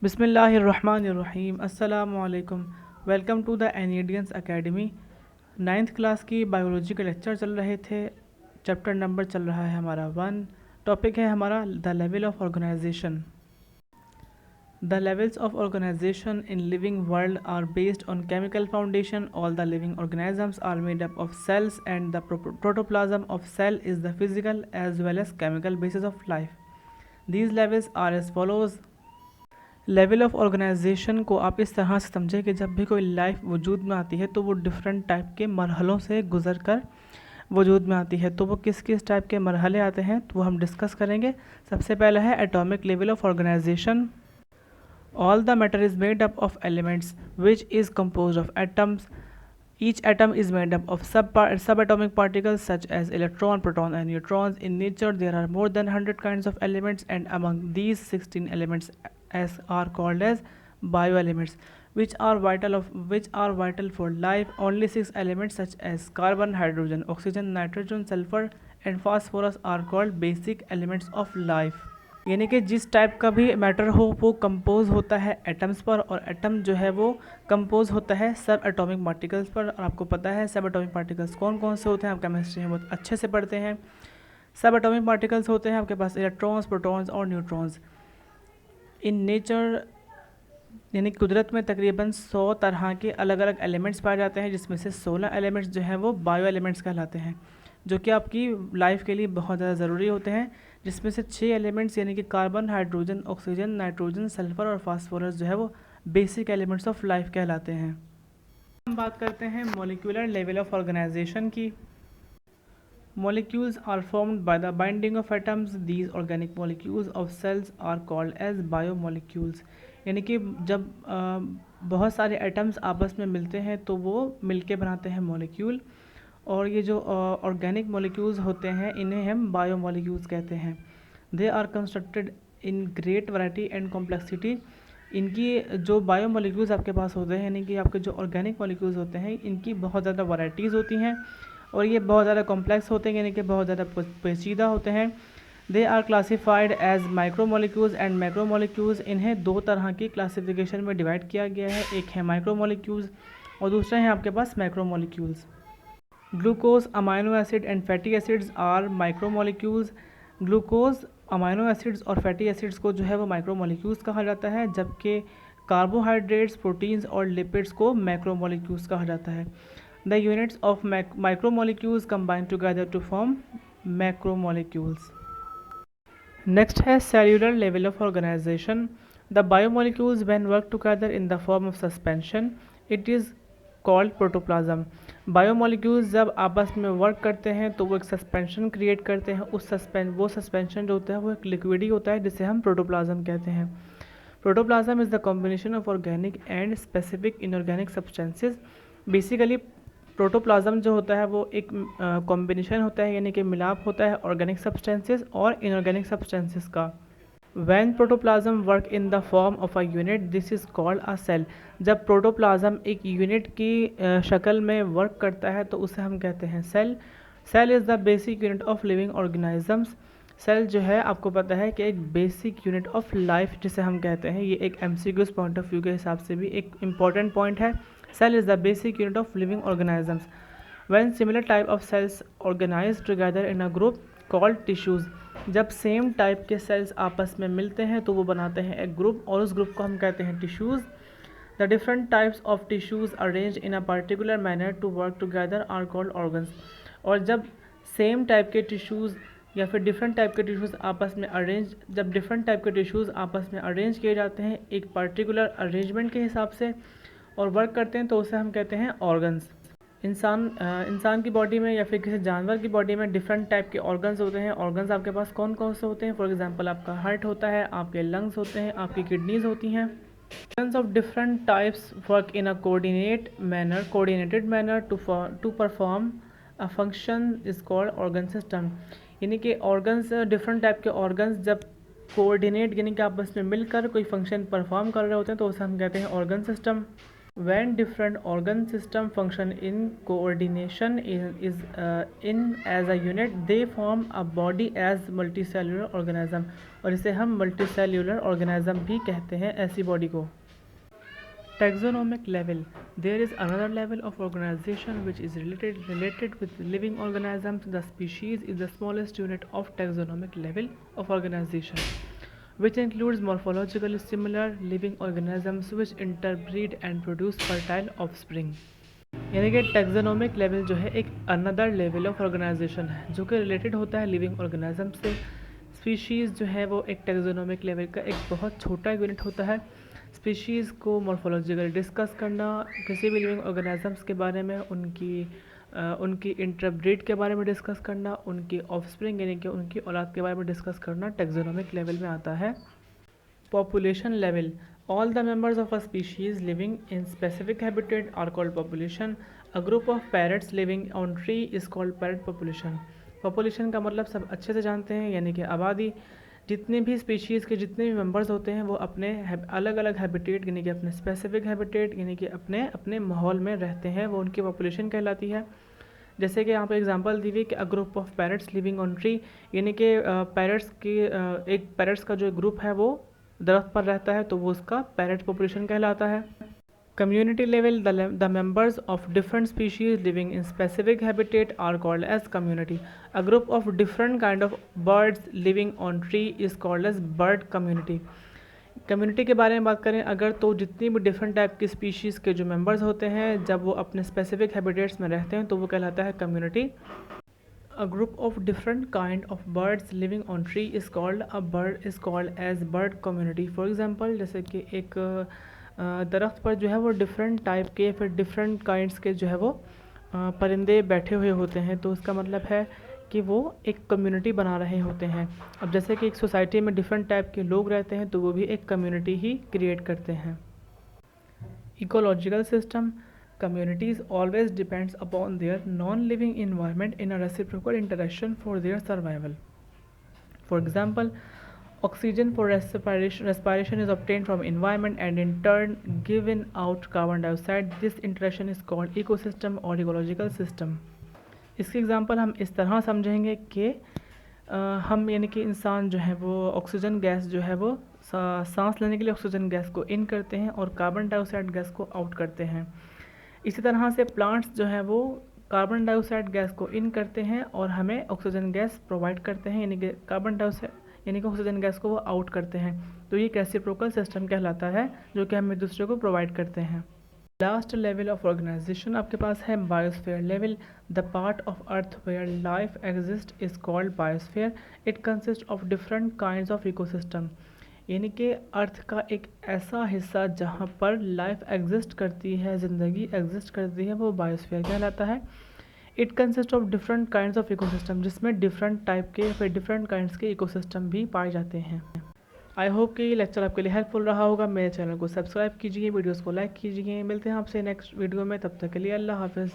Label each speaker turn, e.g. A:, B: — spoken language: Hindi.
A: बिस्मिल्लाहिर्रहमानिर्रहीम अस्सलामुअलैकुम। Welcome to the Indians academy. Ninth class की बायोलॉजी के लेक्चर चल रहे थे। चैप्टर नंबर चल रहा है हमारा 1। टॉपिक है हमारा the level of organisation. The levels of organisation in living world are based on chemical foundation. All the living organisms are made up of cells and the protoplasm of cell is the physical as well as chemical basis of life. These levels are as follows. Level of organisation को आप इस तरह से समझें कि जब भी कोई लाइफ वजूद में आती है तो वो डिफरेंट टाइप के मरहलों से गुजर कर वजूद में आती है। तो वो किस किस टाइप के मरहले आते हैं तो वो हम डिस्कस करेंगे। सबसे पहला है atomic level of organisation. All the matter is made up of elements which is composed of atoms. Each atom is made up of subatomic particles such as electron, proton and neutrons. In nature there are more than 100 kinds of elements, and among these 16 elements are called as bioelements, which are vital for life. Only 6 elements such as carbon, hydrogen, oxygen, nitrogen, sulfur and phosphorus are called basic elements of life. यानी कि जिस टाइप का भी मैटर हो वो कंपोज होता है एटम्स पर, और एटम जो है वो कंपोज होता है सब एटॉमिक पार्टिकल्स पर। और आपको पता है सब एटॉमिक पार्टिकल्स कौन कौन से होते हैं, आप केमिस्ट्री में बहुत अच्छे से पढ़ते हैं। सब एटॉमिक पार्टिकल्स होते हैं आपके पास इलेक्ट्रॉन्स, प्रोटॉन्स और न्यूट्रॉन्स। इन नेचर यानी कुदरत में तकरीबन 100 तरह के अलग अलग एलिमेंट्स पाए जाते हैं, जिसमें से 16 एलिमेंट्स जो हैं वो बायो एलिमेंट्स कहलाते हैं, जो कि आपकी लाइफ के लिए बहुत ज़्यादा ज़रूरी होते हैं। जिसमें से 6 एलिमेंट्स यानी कि carbon, hydrogen, oxygen, nitrogen, sulphur और फास्फोरस जो है वो बेसिक एलिमेंट्स ऑफ लाइफ कहलाते हैं। हम बात करते हैं मॉलिक्यूलर लेवल ऑफ ऑर्गेनाइजेशन की। Molecules are formed by the binding of atoms. These organic molecules of cells are called as biomolecules. यानी कि जब बहुत सारे एटम्स आपस में मिलते हैं तो वो मिलके बनाते हैं मॉलिक्यूल, और ये जो ऑर्गेनिक मॉलिक्यूल्स होते हैं इन्हें हम बायोमोलिक्यूल्स कहते हैं। They are constructed in great variety and complexity. इनकी जो बायोमोलिक्यूल्स आपके पास होते हैं यानी कि आपके जो ऑर्गेनिक मॉलिक्यूल्स होते हैं इनकी बहुत ज़्यादा वैरायटीज़ होती हैं, और ये बहुत ज़्यादा कॉम्प्लेक्स होते हैं यानी कि बहुत ज़्यादा पेचीदा होते हैं। They are classified as micromolecules and macromolecules. इन्हें 2 तरह की क्लासिफिकेशन में डिवाइड किया गया है, एक है माइक्रोमोलिक्यूल्स और दूसरा है आपके पास macromolecules. Glucose, amino acid and fatty acids are micromolecules. Glucose, amino acids और फैटी एसिड्स को जो है वो माइक्रोमोलिक्यूल्स कहा जाता है, जबकि कार्बोहाइड्रेट्स, प्रोटीन्स और लिपिड्स को मैक्रोमोलिक्यूल्स कहा जाता है। The units of micromolecules combine together to form macromolecules. Next है cellular level of organization. The biomolecules when work together in the form of suspension, it is called protoplasm. Biomolecules जब आपस में वर्क करते हैं तो वो एक सस्पेंशन क्रिएट करते हैं। वो सस्पेंशन जो होता है वो एक लिक्विड ही होता है जिसे हम प्रोटोप्लाज्म कहते हैं। Protoplasm is the combination of organic and specific inorganic substances. Basically protoplasm जो होता है वो एक कॉम्बिनेशन होता है यानी कि मिलाप होता है ऑर्गेनिक सब्सटेंसेस और इनऑर्गेनिक सब्सटेंसेस का। When protoplasm work in the form of a unit this is called a cell. जब प्रोटोप्लाज्म एक यूनिट की शक्ल में वर्क करता है तो उसे हम कहते हैं cell. Cell is the basic unit of living organisms. Cell जो है आपको पता है कि एक बेसिक यूनिट ऑफ लाइफ जिसे हम कहते हैं, ये एक एमसीक्यूज़ पॉइंट ऑफ व्यू के हिसाब से भी एक इम्पॉर्टेंट पॉइंट है। Cell is the basic unit of living organisms. When similar type of cells organize together in a group called tissues. जब सेम टाइप के सेल्स आपस में मिलते हैं तो वो बनाते हैं एक ग्रुप, और उस ग्रुप को हम कहते हैं tissues. The different types of tissues arranged in a particular manner to work together are called organs. और जब सेम टाइप के टिश्यूज़ या फिर डिफरेंट टाइप के टिश्यूज़ आपस में जब डिफरेंट टाइप के टिश्यूज़ आपस में अरेंज किए जाते हैं एक पर्टिकुलर अरेंजमेंट के हिसाब से और वर्क करते हैं तो उसे हम कहते हैं ऑर्गन्स। इंसान की बॉडी में या फिर किसी जानवर की बॉडी में डिफरेंट टाइप के ऑर्गन्स होते हैं। ऑर्गन्स आपके पास कौन कौन से होते हैं? फॉर एग्जांपल आपका हार्ट होता है, आपके लंग्स होते हैं, आपकी किडनीज होती हैं। Organs of different types work in a coordinated manner to perform a function is called organ system. यानी कि ऑर्गन्स, डिफरेंट टाइप के ऑर्गन्स जब कोऑर्डिनेट यानी कि आपस में मिलकर कोई फंक्शन परफॉर्म कर रहे होते हैं तो उसे हम कहते हैं organ system. When different organ system function in coordination in as a unit, they form a body as multicellular organism. और इसे हम multicellular organism भी कहते हैं ऐसी बॉडी को. Taxonomic level. There is another level of organization which is related with living organisms. The species is the smallest unit of taxonomic level of organization, which includes morphologically similar living organisms which interbreed and produce fertile offspring. यानी कि टैक्सोनॉमिक लेवल जो है एक अनदर लेवल ऑफ ऑर्गेनाइजेशन है जो कि रिलेटेड होता है लिविंग ऑर्गेनिज्म से. स्पीशीज़ जो है वो एक टैक्सोनॉमिक लेवल का एक बहुत छोटा यूनिट होता है. स्पीशीज़ को मॉर्फोलॉजिकली डिस्कस करना, किसी भी लिविंग ऑर्गेनिजम्स के बारे में, उनकी इंटरब्रीड के बारे में डिस्कस करना, उनकी ऑफस्प्रिंग यानी कि उनकी औलाद के बारे में डिस्कस करना टैक्सोनॉमिक लेवल में आता है. Population level. All the members of a species living in specific habitat are called population. A group of parrots living on tree is called parrot population. Population का मतलब सब अच्छे से जानते हैं, यानी कि आबादी. जितने भी स्पीशीज़ के जितने भी मेंबर्स होते हैं वो अपने अलग अलग हैबिटेट यानी कि अपने स्पेसिफिक हैबिटेट यानी कि अपने अपने माहौल में रहते हैं, वो उनकी पॉपुलेशन कहलाती है. जैसे कि यहाँ पे एग्जांपल दी हुई कि a group of parrots living on tree, यानी कि पैरट्स की एक पैरट्स का जो ग्रुप है वो दरख्त पर रहता है तो वो उसका पैरट पॉपुलेशन कहलाता है. Community level, the members of different species living in specific habitat are called as community. A group of different kind of birds living on tree is called as bird community. Community के बारे में बात करें अगर, तो जितनी भी डिफरेंट टाइप की स्पीशीज़ के जो मेंबर्स होते हैं जब वो अपने स्पेसिफिक हैबिटेट्स में रहते हैं तो वो कहलाता है community. A group of different kind of birds living on tree is called as bird community. For example, जैसे कि एक दरख्त पर जो है वो डिफरेंट टाइप के फिर डिफरेंट काइंड्स के जो है वो परिंदे बैठे हुए होते हैं, तो उसका मतलब है कि वो एक कम्युनिटी बना रहे होते हैं. अब जैसे कि एक सोसाइटी में डिफरेंट टाइप के लोग रहते हैं तो वो भी एक कम्युनिटी ही क्रिएट करते हैं. Ecological system. Communities always depends upon their non-living environment in a reciprocal interaction for their survival. For example, oxygen for respiration is obtained from environment and in turn given out carbon dioxide. This interaction is called ecosystem or ecological system. इसके एग्जांपल हम इस तरह समझेंगे कि हम यानी कि इंसान जो है वो ऑक्सीजन गैस जो है वो सांस लेने के लिए ऑक्सीजन गैस को इन करते हैं और कार्बन डाइऑक्साइड गैस को आउट करते हैं. इसी तरह से प्लांट्स जो है वो कार्बन डाइऑक्साइड गैस को इन करते हैं और हमें ऑक्सीजन गैस प्रोवाइड करते हैं, यानी कि कार्बन डाइऑक्साइड यानी कि ऑक्सीजन गैस को वो आउट करते हैं. तो ये रेसिप्रोकल सिस्टम कहलाता है जो कि हम एक दूसरे को प्रोवाइड करते हैं. लास्ट लेवल ऑफ ऑर्गेनाइजेशन आपके पास है biosphere level. The part of earth where life exist is called biosphere. It consist of different kinds of ecosystem. यानी कि अर्थ का एक ऐसा हिस्सा जहाँ पर लाइफ एग्जिस्ट करती है, ज़िंदगी एग्जिस्ट करती है, वो बायोस्फीयर कहलाता है. It consist of different kinds of ecosystem, जिसमें डिफरेंट टाइप के फिर डिफरेंट काइंड्स के इकोसिस्टम भी पाए जाते हैं. आई होप कि ये लेक्चर आपके लिए हेल्पफुल रहा होगा. मेरे चैनल को सब्सक्राइब कीजिए, वीडियोज़ को लाइक कीजिए. मिलते हैं आपसे नेक्स्ट वीडियो में, तब तक के लिए अल्लाह हाफिज़.